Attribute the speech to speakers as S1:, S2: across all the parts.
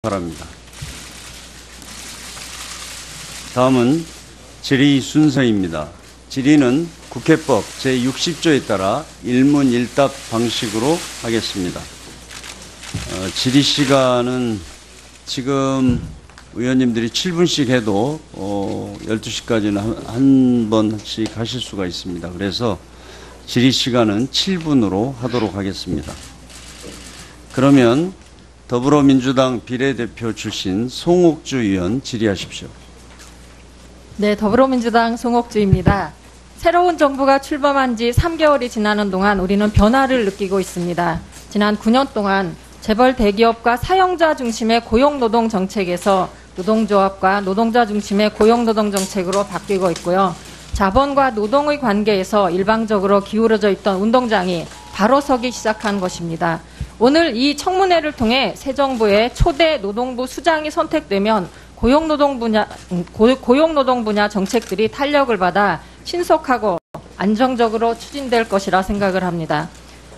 S1: 바랍니다. 다음은 질의 순서입니다. 질의는 국회법 제60조에 따라 일문일답 방식으로 하겠습니다. 질의 시간은 지금 의원님들이 7분씩 해도 12시까지는 한 번씩 하실 수가 있습니다. 그래서 질의 시간은 7분으로 하도록 하겠습니다. 그러면 더불어민주당 비례대표 출신 송옥주 의원 질의하십시오.
S2: 네, 더불어민주당 송옥주입니다. 새로운 정부가 출범한 지 3개월이 지나는 동안 우리는 변화를 느끼고 있습니다. 지난 9년 동안 재벌 대기업과 사용자 중심의 고용노동 정책에서 노동조합과 노동자 중심의 고용노동 정책으로 바뀌고 있고요. 자본과 노동의 관계에서 일방적으로 기울어져 있던 운동장이 바로 서기 시작한 것입니다. 오늘 이 청문회를 통해 새 정부의 초대 노동부 수장이 선택되면 고용노동 분야 정책들이 탄력을 받아 신속하고 안정적으로 추진될 것이라 생각을 합니다.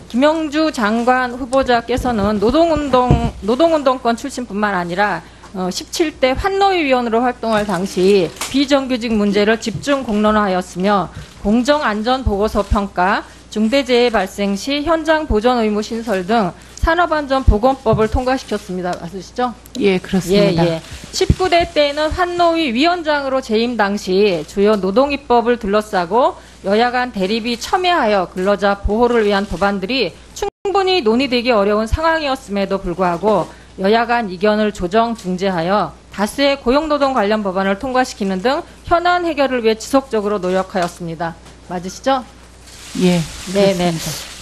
S2: 김영주 장관 후보자께서는 노동운동권 출신뿐만 아니라 17대 환노위위원으로 활동할 당시 비정규직 문제를 집중 공론화하였으며 공정안전보고서 평가, 중대재해 발생 시 현장 보전 의무 신설 등 산업안전보건법을 통과시켰습니다. 맞으시죠?
S3: 예, 그렇습니다.
S2: 예. 19대 때에는 환노위 위원장으로 재임 당시 주요 노동입법을 둘러싸고 여야 간 대립이 첨예하여 근로자 보호를 위한 법안들이 충분히 논의되기 어려운 상황이었음에도 불구하고 여야 간 이견을 조정 중재하여 다수의 고용노동 관련 법안을 통과시키는 등 현안 해결을 위해 지속적으로 노력하였습니다. 맞으시죠?
S3: 예,
S2: 네네.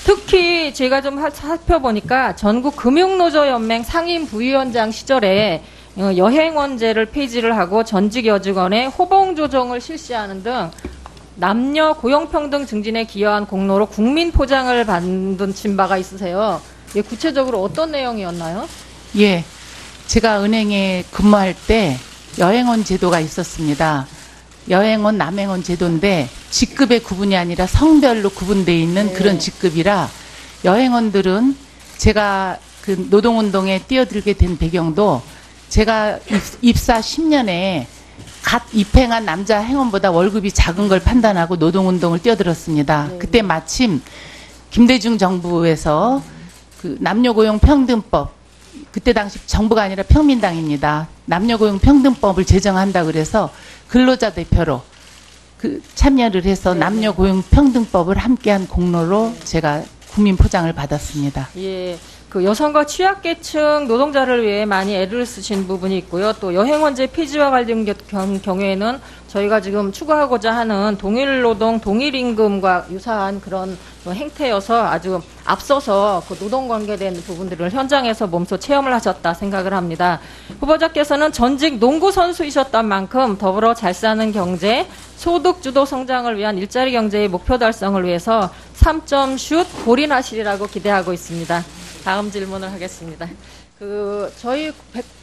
S2: 특히 제가 좀 살펴보니까 전국금융노조연맹 상임부위원장 시절에 여행원제를 폐지를 하고 전직 여직원의 호봉 조정을 실시하는 등 남녀 고용평등 증진에 기여한 공로로 국민포장을 받은 바가 있으세요. 예, 구체적으로 어떤 내용이었나요?
S3: 예, 제가 은행에 근무할 때 여행원 제도가 있었습니다. 여행원, 남행원 제도인데 직급의 구분이 아니라 성별로 구분되어 있는
S2: 네.
S3: 그런 직급이라 여행원들은 제가 그 노동운동에 뛰어들게 된 배경도 제가 입사 10년에 갓 입행한 남자 행원보다 월급이 작은 걸 판단하고 노동운동을 뛰어들었습니다.
S2: 네.
S3: 그때 마침 김대중 정부에서 그 남녀고용평등법, 그때 당시 정부가 아니라 평민당입니다. 남녀고용평등법을 제정한다 그래서 근로자 대표로 그 참여를 해서 남녀고용평등법을 함께한 공로로 제가 국민포장을 받았습니다.
S2: 예. 그 여성과 취약계층 노동자를 위해 많이 애를 쓰신 부분이 있고요. 또 여행원제 폐지와 관련 경우에는 저희가 지금 추구하고자 하는 동일노동, 동일임금과 유사한 그런 행태여서 아주 앞서서 그 노동관계된 부분들을 현장에서 몸소 체험을 하셨다 생각을 합니다. 후보자께서는 전직 농구선수이셨던 만큼 더불어 잘 사는 경제, 소득주도 성장을 위한 일자리 경제의 목표 달성을 위해서 3점 슛 골인하시리라고 기대하고 있습니다. 다음 질문을 하겠습니다. 저희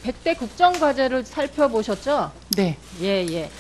S2: 100대 국정과제를 살펴보셨죠?
S3: 네.
S2: 예.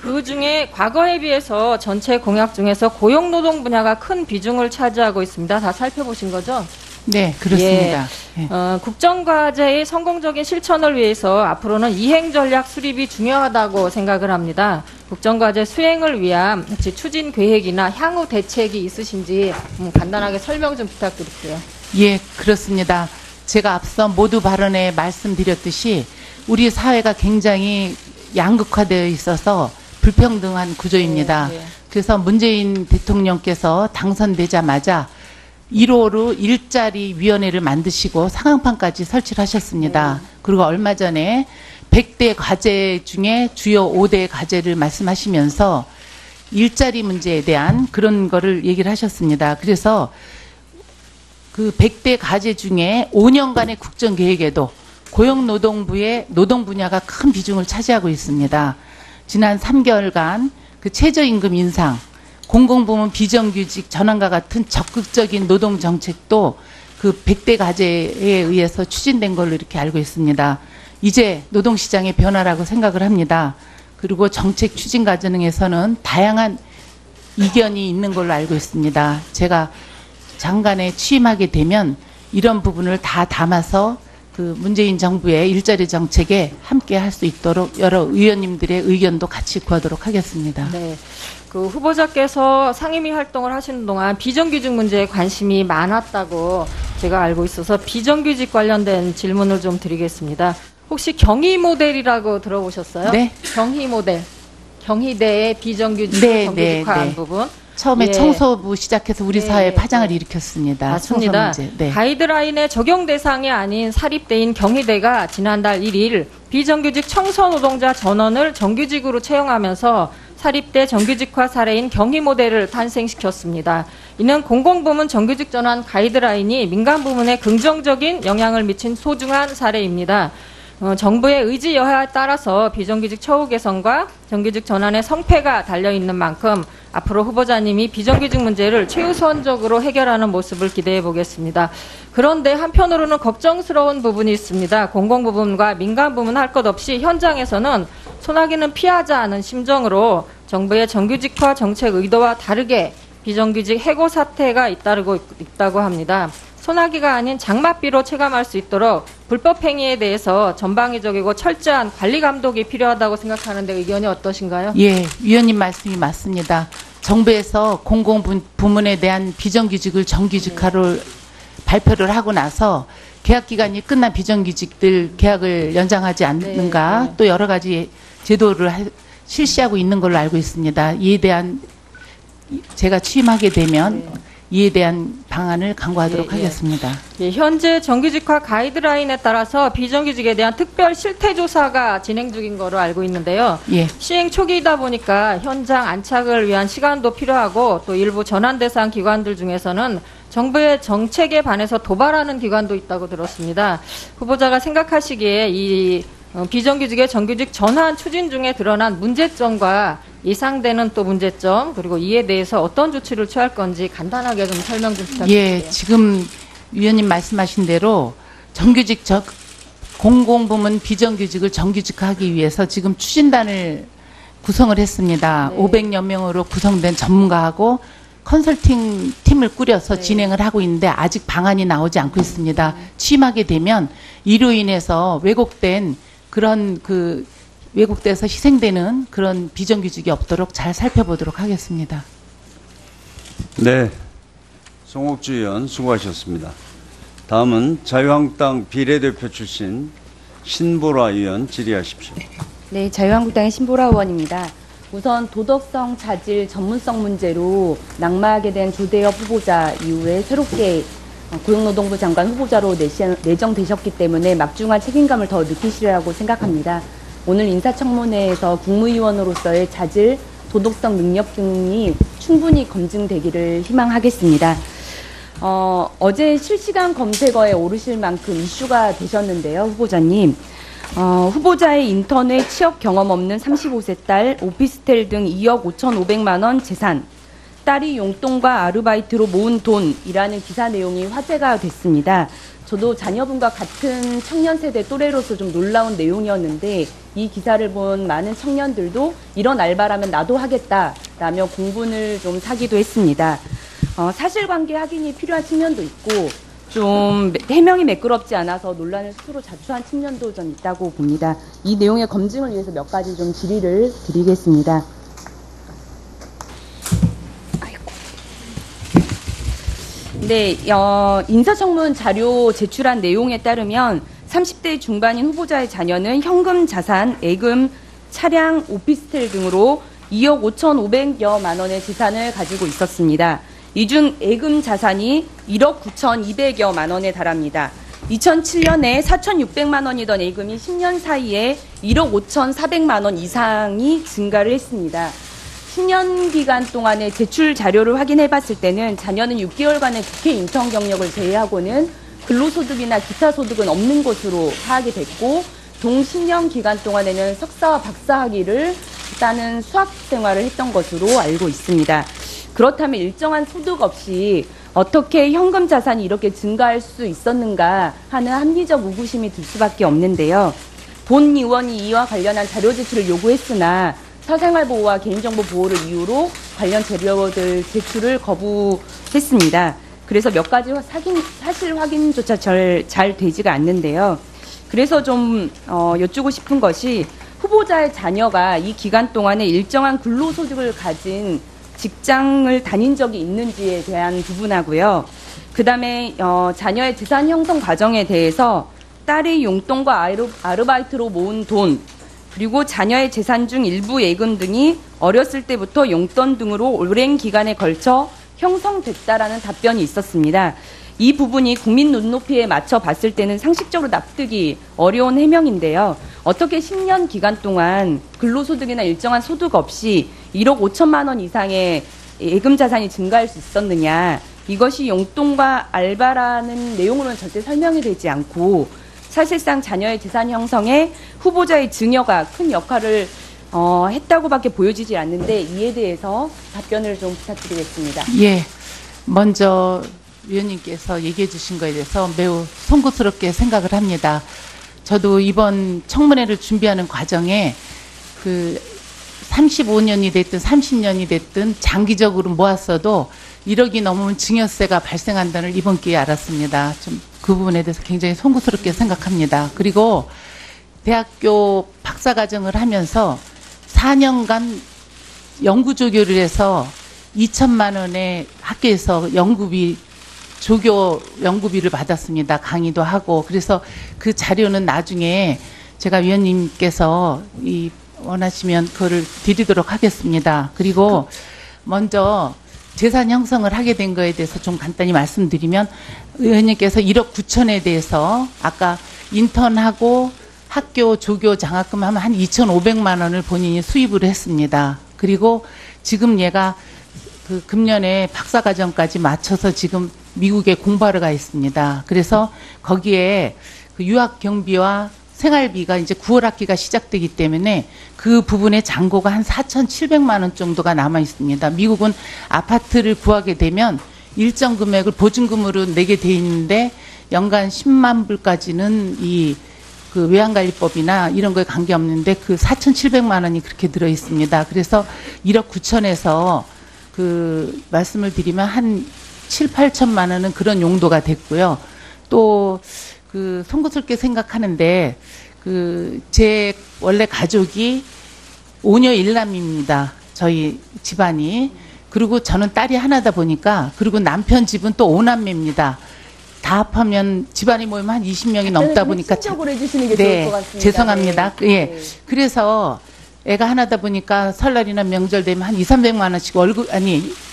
S2: 그 중에 과거에 비해서 전체 공약 중에서 고용노동 분야가 큰 비중을 차지하고 있습니다. 다 살펴보신 거죠?
S3: 네, 그렇습니다. 예.
S2: 국정과제의 성공적인 실천을 위해서 앞으로는 이행 전략 수립이 중요하다고 생각을 합니다. 국정과제 수행을 위한 추진 계획이나 향후 대책이 있으신지 간단하게 설명 좀 부탁드릴게요.
S3: 예, 그렇습니다. 제가 앞서 모두 발언에 말씀드렸듯이 우리 사회가 굉장히 양극화되어 있어서 불평등한 구조입니다.
S2: 네.
S3: 그래서 문재인 대통령께서 당선되자마자 1호로 일자리 위원회를 만드시고 상황판까지 설치를 하셨습니다. 그리고 얼마 전에 100대 과제 중에 주요 5대 과제를 말씀하시면서 일자리 문제에 대한 그런 거를 얘기를 하셨습니다. 그래서 그 100대 과제 중에 5년간의 국정계획에도 고용노동부의 노동 분야가 큰 비중을 차지하고 있습니다. 지난 3개월간 그 최저임금 인상, 공공부문 비정규직 전환과 같은 적극적인 노동 정책도 그 100대 과제에 의해서 추진된 걸로 이렇게 알고 있습니다. 이제 노동시장의 변화라고 생각을 합니다. 그리고 정책 추진 과정에서는 다양한 이견이 있는 걸로 알고 있습니다. 제가 장관에 취임하게 되면 이런 부분을 다 담아서 그 문재인 정부의 일자리 정책에 함께 할 수 있도록 여러 의원님들의 의견도 같이 구하도록 하겠습니다.
S2: 네. 그 후보자께서 상임위 활동을 하시는 동안 비정규직 문제에 관심이 많았다고 제가 알고 있어서 비정규직 관련된 질문을 좀 드리겠습니다. 혹시 경희 모델이라고 들어보셨어요?
S3: 네.
S2: 경희 모델. 경희대의 비정규직
S3: 네,
S2: 정규직화한
S3: 네.
S2: 부분.
S3: 처음에
S2: 예.
S3: 청소부 시작해서 우리
S2: 네,
S3: 사회에 파장을
S2: 네.
S3: 일으켰습니다.
S2: 맞습니다.
S3: 청소 문제. 네.
S2: 가이드라인의 적용 대상이 아닌 사립대인 경희대가 지난달 1일 비정규직 청소 노동자 전원을 정규직으로 채용하면서 사립대 정규직화 사례인 경희 모델을 탄생시켰습니다. 이는 공공부문 정규직 전환 가이드라인이 민간 부문에 긍정적인 영향을 미친 소중한 사례입니다. 정부의 의지 여하에 따라서 비정규직 처우 개선과 정규직 전환의 성패가 달려있는 만큼 앞으로 후보자님이 비정규직 문제를 최우선적으로 해결하는 모습을 기대해 보겠습니다. 그런데 한편으로는 걱정스러운 부분이 있습니다. 공공부문과 민간부문 할 것 없이 현장에서는 소나기는 피하자 하는 심정으로 정부의 정규직화 정책 의도와 다르게 비정규직 해고 사태가 잇따르고 있다고 합니다. 소나기가 아닌 장맛비로 체감할 수 있도록 불법 행위에 대해서 전방위적이고 철저한 관리 감독이 필요하다고 생각하는데 의견이 어떠신가요?
S3: 예, 위원님 말씀이 맞습니다. 정부에서 공공부문에 대한 비정규직을 정규직화로 발표를 하고 나서 계약 기간이 끝난 비정규직들 계약을 연장하지 않는가
S2: 네, 네.
S3: 또 여러 가지 제도를 실시하고 있는 걸로 알고 있습니다. 이에 대한 제가 취임하게 되면
S2: 네.
S3: 이에 대한 방안을 강구하도록
S2: 예, 예.
S3: 하겠습니다.
S2: 예, 현재 정규직화 가이드라인에 따라서 비정규직에 대한 특별 실태조사가 진행 중인 거로 알고 있는데요.
S3: 예.
S2: 시행 초기이다 보니까 현장 안착을 위한 시간도 필요하고 또 일부 전환 대상 기관들 중에서는 정부의 정책에 반해서 도발하는 기관도 있다고 들었습니다. 후보자가 생각하시기에 이 비정규직의 정규직 전환 추진 중에 드러난 문제점과 예상되는 또 문제점 그리고 이에 대해서 어떤 조치를 취할 건지 간단하게 좀 설명 좀 부탁드립니다.
S3: 예, 지금 위원님 말씀하신 대로 정규직 공공부문 비정규직을 정규직화하기 위해서 지금 추진단을 구성을 했습니다.
S2: 네.
S3: 500여 명으로 구성된 전문가하고 컨설팅 팀을 꾸려서
S2: 네.
S3: 진행을 하고 있는데 아직 방안이 나오지 않고 있습니다. 취임하게 되면 이로 인해서 왜곡된 그런 왜곡돼서 희생되는 그런 비정규직이 없도록 잘 살펴보도록 하겠습니다.
S1: 네, 송옥주 의원 수고하셨습니다. 다음은 자유한국당 비례대표 출신 신보라 의원 질의하십시오.
S4: 네, 자유한국당의 신보라 의원입니다. 우선 도덕성, 자질, 전문성 문제로 낙마하게 된 조대엽 후보자 이후에 새롭게 고용노동부 장관 후보자로 내정되셨기 때문에 막중한 책임감을 더 느끼시리라고 생각합니다. 오늘 인사청문회에서 국무위원으로서의 자질, 도덕성 능력 등이 충분히 검증되기를 희망하겠습니다. 어제 실시간 검색어에 오르실 만큼 이슈가 되셨는데요, 후보자님. 후보자의 인턴의 취업 경험 없는 35세 딸, 오피스텔 등 2억 5,500만 원 재산, 딸이 용돈과 아르바이트로 모은 돈이라는 기사 내용이 화제가 됐습니다. 저도 자녀분과 같은 청년 세대 또래로서 좀 놀라운 내용이었는데 이 기사를 본 많은 청년들도 이런 알바라면 나도 하겠다라며 공분을 좀 사기도 했습니다. 사실관계 확인이 필요한 측면도 있고 좀 해명이 매끄럽지 않아서 논란을 스스로 자초한 측면도 좀 있다고 봅니다. 이 내용의 검증을 위해서 몇 가지 좀 질의를 드리겠습니다. 네, 인사청문 자료 제출한 내용에 따르면 30대 중반인 후보자의 자녀는 현금 자산, 예금, 차량, 오피스텔 등으로 2억 5,500여만 원의 재산을 가지고 있었습니다. 이 중 예금 자산이 1억 9,200여만 원에 달합니다. 2007년에 4,600만 원이던 예금이 10년 사이에 1억 5,400만 원 이상이 증가를 했습니다. 10년 기간 동안의 제출 자료를 확인해 봤을 때는 자녀는 6개월간의 국회 인턴 경력을 제외하고는 근로소득이나 기타 소득은 없는 것으로 파악이 됐고 동 10년 기간 동안에는 석사와 박사 학위를 따는 수학 생활을 했던 것으로 알고 있습니다. 그렇다면 일정한 소득 없이 어떻게 현금 자산이 이렇게 증가할 수 있었는가 하는 합리적 의구심이 들 수밖에 없는데요. 본 의원이 이와 관련한 자료 제출을 요구했으나 사생활 보호와 개인정보 보호를 이유로 관련 자료들 제출을 거부했습니다. 그래서 몇 가지 사실 확인조차 잘 되지가 않는데요. 그래서 좀 여쭈고 싶은 것이 후보자의 자녀가 이 기간 동안에 일정한 근로소득을 가진 직장을 다닌 적이 있는지에 대한 부분하고요. 그다음에 자녀의 재산 형성 과정에 대해서 딸이 용돈과 아르바이트로 모은 돈, 그리고 자녀의 재산 중 일부 예금 등이 어렸을 때부터 용돈 등으로 오랜 기간에 걸쳐 형성됐다라는 답변이 있었습니다. 이 부분이 국민 눈높이에 맞춰 봤을 때는 상식적으로 납득이 어려운 해명인데요. 어떻게 10년 기간 동안 근로소득이나 일정한 소득 없이 1억 5천만 원 이상의 예금 자산이 증가할 수 있었느냐. 이것이 용돈과 알바라는 내용으로는 절대 설명이 되지 않고 사실상 자녀의 재산 형성에 후보자의 증여가 큰 역할을 했다고밖에 보여지지 않는데 이에 대해서 답변을 좀 부탁드리겠습니다.
S3: 예, 먼저 위원님께서 얘기해 주신 거에 대해서 매우 송구스럽게 생각을 합니다. 저도 이번 청문회를 준비하는 과정에 그 35년이 됐든 30년이 됐든 장기적으로 모았어도 1억이 넘으면 증여세가 발생한다는 걸 이번 기회에 알았습니다. 좀 그 부분에 대해서 굉장히 송구스럽게 생각합니다. 그리고 대학교 박사과정을 하면서 4년간 연구조교를 해서 2천만 원의 학교에서 조교 연구비를 받았습니다. 강의도 하고. 그래서 그 자료는 나중에 제가 위원님께서 원하시면 그거를 드리도록 하겠습니다. 그리고 먼저 재산 형성을 하게 된 거에 대해서 좀 간단히 말씀드리면 의원님께서 1억 9천에 대해서 아까 인턴하고 학교 조교 장학금 하면 한 2,500만 원을 본인이 수입을 했습니다. 그리고 지금 얘가 그 금년에 박사과정까지 마쳐서 지금 미국에 공부하러 가 있습니다. 그래서 거기에 그 유학 경비와 생활비가 이제 9월 학기가 시작되기 때문에 그 부분의 잔고가 한 4,700만 원 정도가 남아 있습니다. 미국은 아파트를 구하게 되면 일정 금액을 보증금으로 내게 돼 있는데 연간 10만 불까지는 그 외환관리법이나 이런 거에 관계없는데 그 4,700만 원이 그렇게 들어 있습니다. 그래서 1억 9천에서 그 말씀을 드리면 한 7, 8천만 원은 그런 용도가 됐고요. 또 그 송구스럽게 생각하는데 그 제 원래 가족이 5녀 1남입니다. 저희 집안이. 그리고 저는 딸이 하나다 보니까 그리고 남편 집은 또 5남매입니다. 다 합하면 집안이 모이면 한 20명이 넘다 보니까
S4: 핵심적으로 해주시는 게
S3: 네,
S4: 좋을 것 같습니다.
S3: 죄송합니다.
S4: 네.
S3: 예.
S4: 네.
S3: 그래서 애가 하나다 보니까 설날이나 명절 되면 한 2, 300만 원씩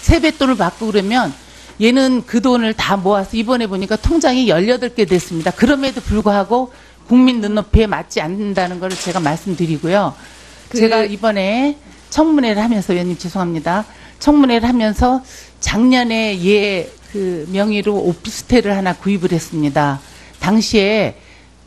S3: 세뱃돈을 받고 그러면 얘는 그 돈을 다 모아서 이번에 보니까 통장이 18개 됐습니다. 그럼에도 불구하고 국민 눈높이에 맞지 않는다는 걸 제가 말씀드리고요. 제가 이번에 청문회를 하면서 위원님 죄송합니다. 청문회를 하면서 작년에 얘 그 명의로 오피스텔을 하나 구입을 했습니다. 당시에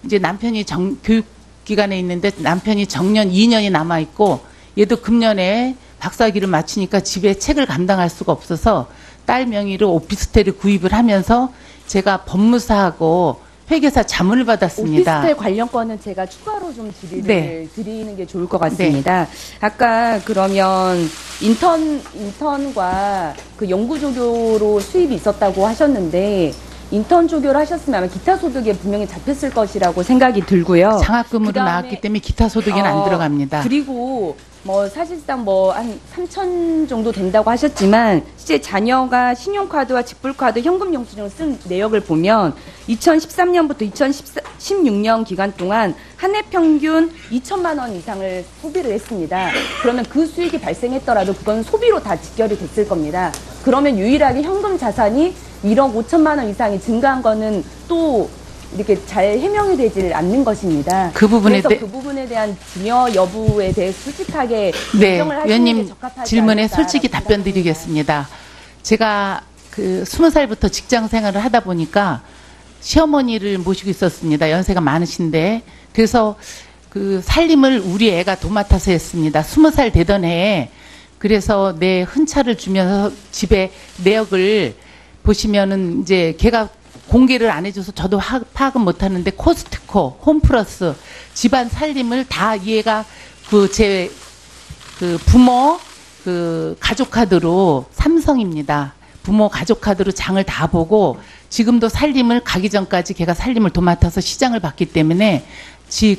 S3: 이제 남편이 교육기관에 있는데 남편이 정년 2년이 남아있고 얘도 금년에 박사학위를 마치니까 집에 책을 감당할 수가 없어서 딸 명의로 오피스텔을 구입을 하면서 제가 법무사하고 회계사 자문을 받았습니다.
S4: 오피스텔 관련권은 제가 추가로 좀 드리는 게 좋을 것 같습니다.
S3: 네.
S4: 아까 그러면 인턴과 그 연구조교로 수입이 있었다고 하셨는데 인턴 조교를 하셨으면 아마 기타 소득에 분명히 잡혔을 것이라고 생각이 들고요.
S3: 장학금으로
S4: 그다음에
S3: 나왔기 때문에 기타 소득에는 안 들어갑니다.
S4: 그리고 사실상 한 3천 정도 된다고 하셨지만 실제 자녀가 신용카드와 직불카드 현금 영수증을 쓴 내역을 보면 2013년부터 2016년 기간 동안 한 해 평균 2천만 원 이상을 소비를 했습니다. 그러면 그 수익이 발생했더라도 그건 소비로 다 직결이 됐을 겁니다. 그러면 유일하게 현금 자산이 1억 5천만 원 이상이 증가한 거는 또 이렇게 잘 해명이 되질 않는 것입니다.
S3: 그 부분에
S4: 그래서 그 부분에 대한 증여 여부에 대해 솔직하게
S3: 네,
S4: 결정을 하시는 게
S3: 위원님
S4: 적합하지
S3: 질문에
S4: 않을까라고
S3: 솔직히 답변
S4: 생각합니다.
S3: 드리겠습니다. 제가 그 20살부터 직장 생활을 하다 보니까 시어머니를 모시고 있었습니다. 연세가 많으신데. 그래서 그 살림을 우리 애가 도맡아서 했습니다. 20살 되던 해에. 그래서 내 흔차를 주면서 집에 내역을 보시면은 이제 걔가 공개를 안 해줘서 저도 파악은 못하는데 코스트코, 홈플러스 집안 살림을 다 얘가 제 부모 가족 카드로 삼성입니다. 부모 가족 카드로 장을 다 보고 지금도 살림을 가기 전까지 걔가 살림을 도맡아서 시장을 봤기 때문에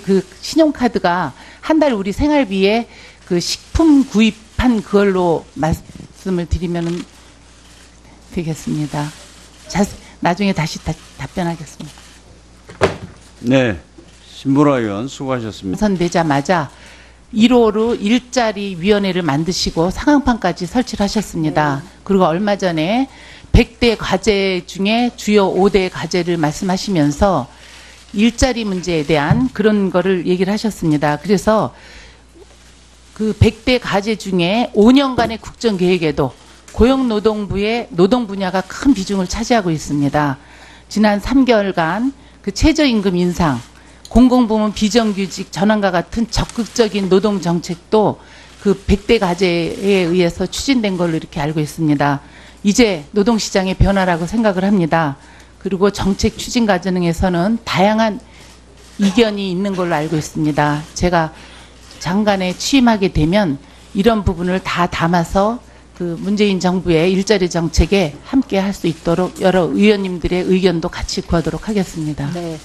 S3: 그 신용카드가 한 달 우리 생활비에 그 식품 구입한 그걸로 말씀을 드리면 되겠습니다. 나중에 다시 답변하겠습니다.
S1: 네, 신보라 의원 수고하셨습니다.
S3: 당선되자마자 1호로 일자리 위원회를 만드시고 상황판까지 설치를 하셨습니다. 그리고 얼마 전에 100대 과제 중에 주요 5대 과제를 말씀하시면서 일자리 문제에 대한 그런 거를 얘기를 하셨습니다. 그래서 그 100대 과제 중에 5년간의 국정계획에도 고용노동부의 노동 분야가 큰 비중을 차지하고 있습니다. 지난 3개월간 그 최저임금 인상, 공공부문 비정규직 전환과 같은 적극적인 노동 정책도 그 100대 과제에 의해서 추진된 걸로 이렇게 알고 있습니다. 이제 노동시장의 변화라고 생각을 합니다. 그리고 정책 추진 과정에서는 다양한 이견이 있는 걸로 알고 있습니다. 제가 장관에 취임하게 되면 이런 부분을 다 담아서 그 문재인 정부의 일자리 정책에 함께 할 수 있도록 여러 의원님들의 의견도 같이 구하도록 하겠습니다.
S2: 네.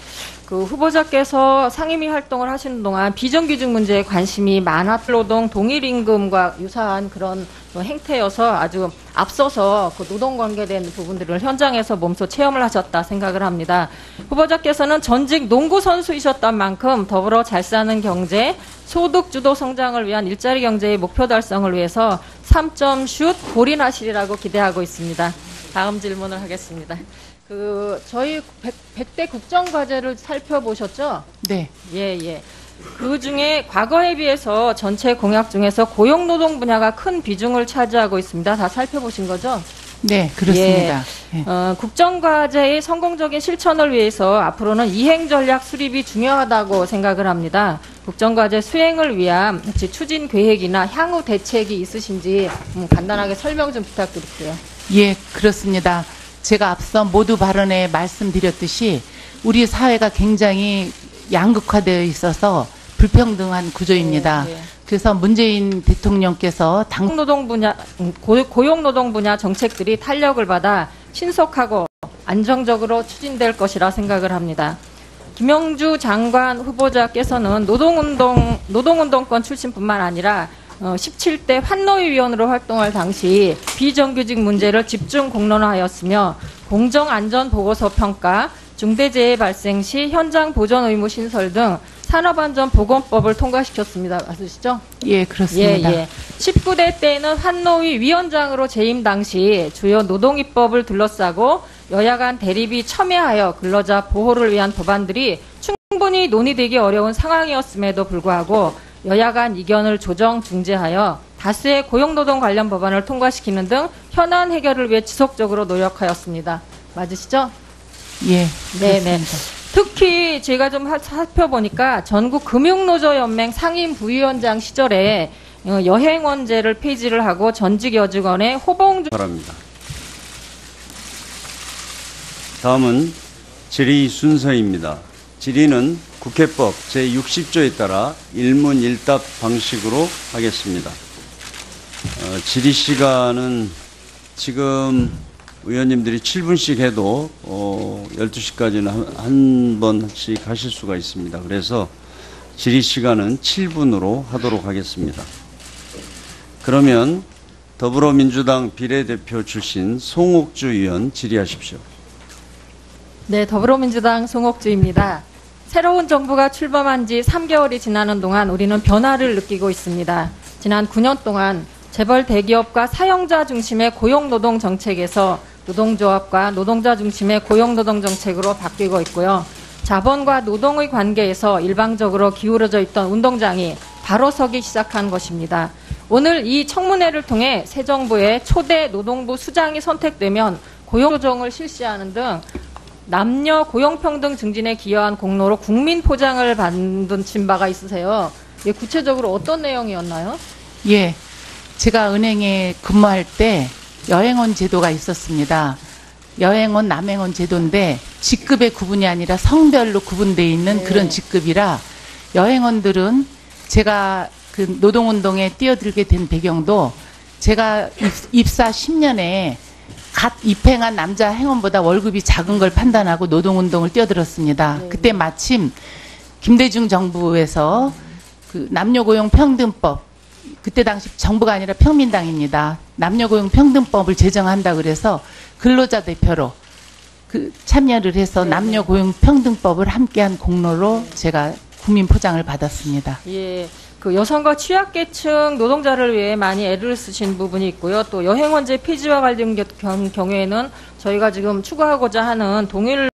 S2: 그 후보자께서 상임위 활동을 하시는 동안 비정규직 문제에 관심이 노동 동일임금과 유사한 그런 행태여서 아주 앞서서 그 노동 관계된 부분들을 현장에서 몸소 체험을 하셨다 생각을 합니다. 후보자께서는 전직 농구 선수이셨던 만큼 더불어 잘 사는 경제, 소득 주도 성장을 위한 일자리 경제의 목표 달성을 위해서 3점 슛 골인하시리라고 기대하고 있습니다. 다음 질문을 하겠습니다. 저희 100대 국정과제를 살펴보셨죠?
S3: 네.
S2: 예. 그 중에 과거에 비해서 전체 공약 중에서 고용노동 분야가 큰 비중을 차지하고 있습니다. 다 살펴보신 거죠?
S3: 네, 그렇습니다. 예.
S2: 국정과제의 성공적인 실천을 위해서 앞으로는 이행 전략 수립이 중요하다고 생각을 합니다. 국정과제 수행을 위한 혹시 추진 계획이나 향후 대책이 있으신지 간단하게 설명 좀 부탁드릴게요.
S3: 예, 그렇습니다. 제가 앞서 모두 발언에 말씀드렸듯이 우리 사회가 굉장히 양극화되어 있어서 불평등한 구조입니다.
S2: 네.
S3: 그래서 문재인 대통령께서
S2: 고용노동 분야 정책들이 탄력을 받아 신속하고 안정적으로 추진될 것이라 생각을 합니다. 김영주 장관 후보자께서는 노동운동권 출신뿐만 아니라 17대 환노위위원으로 활동할 당시 비정규직 문제를 집중 공론화하였으며 공정안전보고서 평가, 중대재해 발생 시 현장 보전 의무 신설 등 산업안전보건법을 통과시켰습니다. 맞으시죠?
S3: 예, 그렇습니다.
S2: 예. 19대 때에는 환노위 위원장으로 재임 당시 주요 노동입법을 둘러싸고 여야 간 대립이 첨예하여 근로자 보호를 위한 법안들이 충분히 논의되기 어려운 상황이었음에도 불구하고 여야 간 이견을 조정 중재하여 다수의 고용노동 관련 법안을 통과시키는 등 현안 해결을 위해 지속적으로 노력하였습니다. 맞으시죠?
S3: 예,
S2: 네네.
S3: 그렇습니다.
S2: 특히 제가 좀 살펴보니까 전국금융노조연맹 상임 부위원장 시절에 여행원제를 폐지를 하고 전직 여직원의 호봉
S1: 바랍니다. 다음은 질의 순서입니다. 질의는 국회법 제60조에 따라 일문일답 방식으로 하겠습니다. 질의 시간은 지금 의원님들이 7분씩 해도 12시까지는 한 번씩 하실 수가 있습니다. 그래서 질의 시간은 7분으로 하도록 하겠습니다. 그러면 더불어민주당 비례대표 출신 송옥주 의원 질의하십시오.
S2: 네, 더불어민주당 송옥주입니다. 새로운 정부가 출범한 지 3개월이 지나는 동안 우리는 변화를 느끼고 있습니다. 지난 9년 동안 재벌 대기업과 사용자 중심의 고용노동 정책에서 노동조합과 노동자 중심의 고용노동 정책으로 바뀌고 있고요. 자본과 노동의 관계에서 일방적으로 기울어져 있던 운동장이 바로 서기 시작한 것입니다. 오늘 이 청문회를 통해 새 정부의 초대 노동부 수장이 선택되면 고용조정을 실시하는 등 남녀 고용평등 증진에 기여한 공로로 국민 포장을 받은 바가 있으세요. 구체적으로 어떤 내용이었나요?
S3: 예, 제가 은행에 근무할 때 여행원 제도가 있었습니다. 여행원, 남행원 제도인데 직급의 구분이 아니라 성별로 구분되어 있는
S2: 네.
S3: 그런 직급이라 여행원들은 제가 그 노동운동에 뛰어들게 된 배경도 제가 입사 10년에 갓 입행한 남자 행원보다 월급이 작은 걸 판단하고 노동운동을 뛰어들었습니다.
S4: 네.
S3: 그때 마침 김대중 정부에서 그 남녀고용평등법, 그때 당시 정부가 아니라 평민당입니다. 남녀고용평등법을 제정한다 그래서 근로자 대표로 그 참여를 해서 남녀고용평등법을 함께한 공로로 제가 국민포장을 받았습니다.
S2: 예, 그 여성과 취약계층 노동자를 위해 많이 애를 쓰신 부분이 있고요. 또 여행원제 폐지와 관련 경우에는 저희가 지금 추구하고자 하는 동일